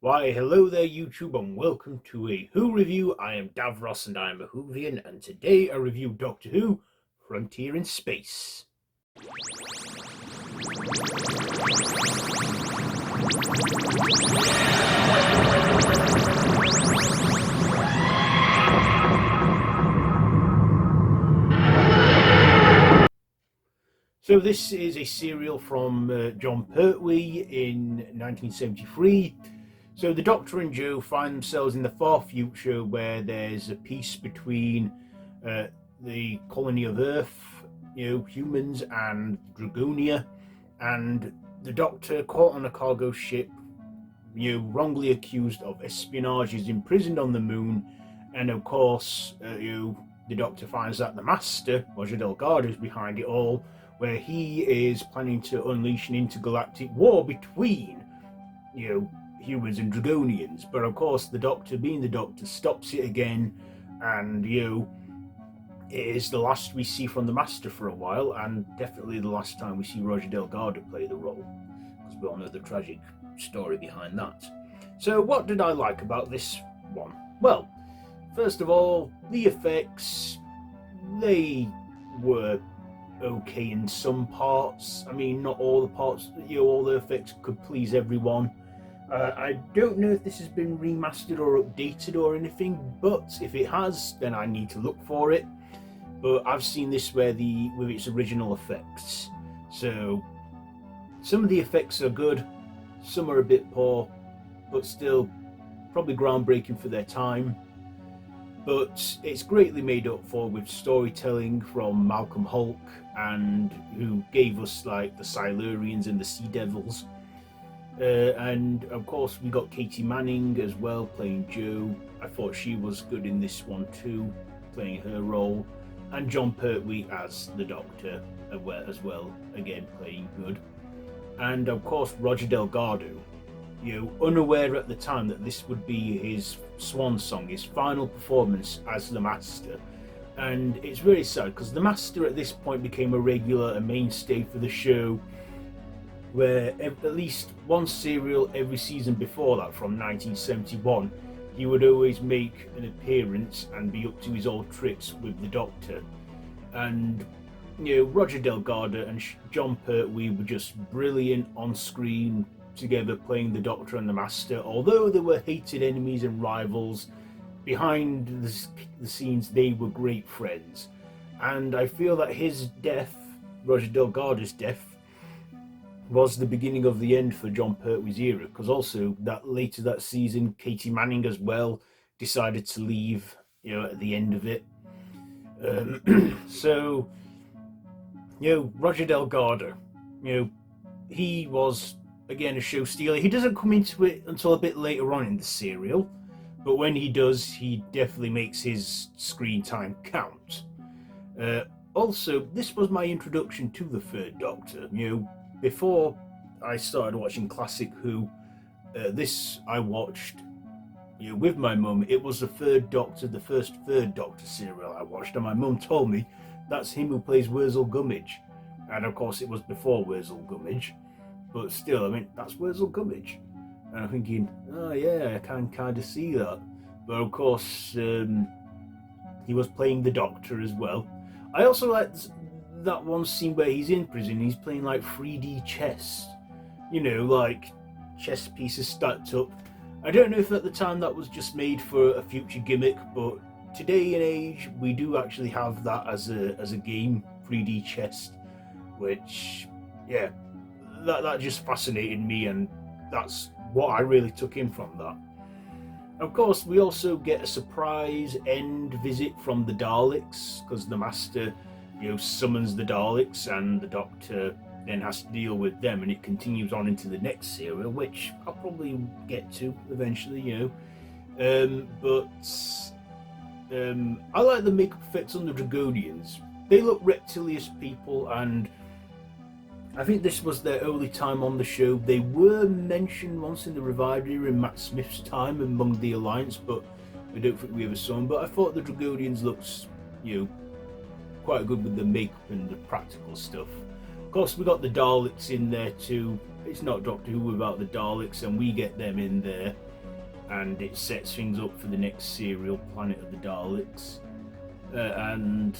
Why, hello there, YouTube, and welcome to a Who review. I am Davros, and I am a Whovian, and today I review Doctor Who: Frontier in Space. So this is a serial from Jon Pertwee in 1973. So the Doctor and Jo find themselves in the far future where there's a peace between the colony of Earth, humans, and Dragonia, and the Doctor, caught on a cargo ship, wrongly accused of espionage, is imprisoned on the moon, and of course, the Doctor finds that the Master, Roger Delgado, is behind it all, where he is planning to unleash an intergalactic war between, humans and Dragonians. But of course, the Doctor, being the Doctor, stops it again, and it is the last we see from the Master for a while, and definitely the last time we see Roger Delgado play the role, because we all know the tragic story behind that. So what did I like about this one? Well, first of all, the effects, they were okay in some parts. I mean, not all the parts, all the effects could please everyone. I don't know if this has been remastered or updated or anything, but if it has, then I need to look for it. But I've seen this with its original effects. So some of the effects are good, some are a bit poor, but still probably groundbreaking for their time. But it's greatly made up for with storytelling from Malcolm Hulke, and who gave us like the Silurians and the Sea Devils. And of course we got Katy Manning as well playing Jo. I thought she was good in this one too, playing her role. And Jon Pertwee as the Doctor as well, again playing good. And of course Roger Delgado, unaware at the time that this would be his swan song, his final performance as the Master. And it's very sad because the Master at this point became a regular, a mainstay for the show, where at least one serial every season before that, from 1971, he would always make an appearance and be up to his old tricks with the Doctor. And Roger Delgado and Jon Pertwee were just brilliant on screen together, playing the Doctor and the Master. Although they were hated enemies and rivals, behind the scenes they were great friends. And I feel that his death, Roger Delgado's death, was the beginning of the end for Jon Pertwee's era, because also that later that season Katy Manning as well decided to leave at the end of it. So Roger Delgado, he was again a show stealer. He doesn't come into it until a bit later on in the serial, but when he does, he definitely makes his screen time count. Also, this was my introduction to the Third Doctor. Before I started watching classic Who, this I watched with my mum. It was the Third Doctor, the first Third Doctor serial I watched, and my mum told me that's him who plays Wurzel Gummidge. And of course it was before Wurzel Gummidge, but still, I mean, that's Wurzel Gummidge. And I'm thinking, oh yeah, I can kind of see that. But of course, he was playing the Doctor as well. I also liked that one scene where he's in prison, he's playing like 3D chess, like chess pieces stacked up. I don't know if at the time that was just made for a future gimmick, but today and age we do actually have that as a game, 3D chess, which that just fascinated me, and that's what I really took in from that. Of course, we also get a surprise end visit from the Daleks, because the Master summons the Daleks, and the Doctor then has to deal with them, and it continues on into the next serial, which I'll probably get to eventually, but I like the makeup effects on the Dragonians. They look reptilian people, and I think this was their early time on the show. They were mentioned once in the revived era in Matt Smith's time among the Alliance, but I don't think we ever saw them. But I thought the Dragonians looked, quite good with the makeup and the practical stuff. Of course, we got the Daleks in there too. It's not Doctor Who without the Daleks, and we get them in there. and it sets things up for the next serial, Planet of the Daleks. And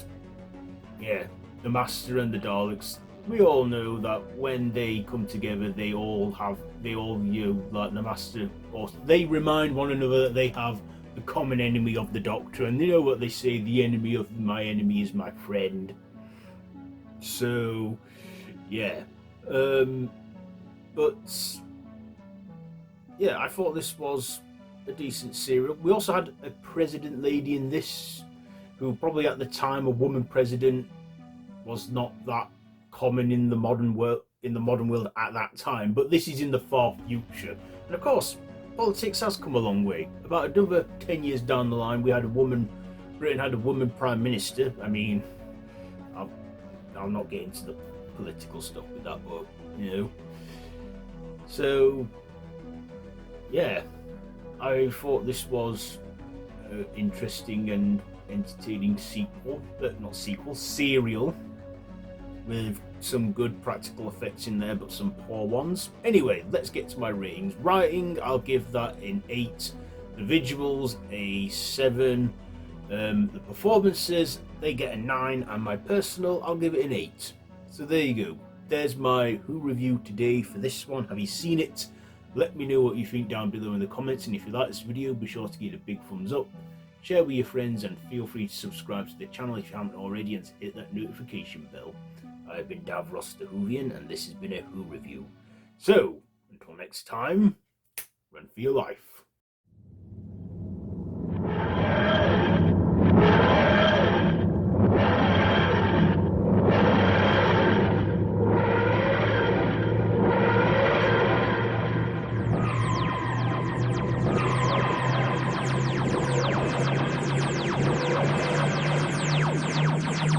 yeah, the Master and the Daleks, we all know that when they come together, they all like the Master, or they remind one another that they have the common enemy of the Doctor, and you know what they say, the enemy of my enemy is my friend. So yeah, but yeah, I thought this was a decent serial. We also had a president lady in this, who probably at the time, a woman president was not that common in the modern world at that time, but this is in the far future. And of course, politics has come a long way. About another 10 years down the line, Britain had a woman prime minister. I mean, I'll not get into the political stuff with that, but you know. So yeah, I thought this was interesting and entertaining serial, with some good practical effects in there, but some poor ones. Anyway, let's get to my ratings. Writing, I'll give that an 8. The visuals, a 7. The performances, they get a 9, and my personal, I'll give it an 8. So there you go. There's my Who review today for this one. Have you seen it? Let me know what you think down below in the comments, and if you like this video, be sure to give it a big thumbs up, share with your friends, and feel free to subscribe to the channel if you haven't already, and hit that notification bell. I've been Davros the Whovian, and this has been a Who review. So, until next time, run for your life.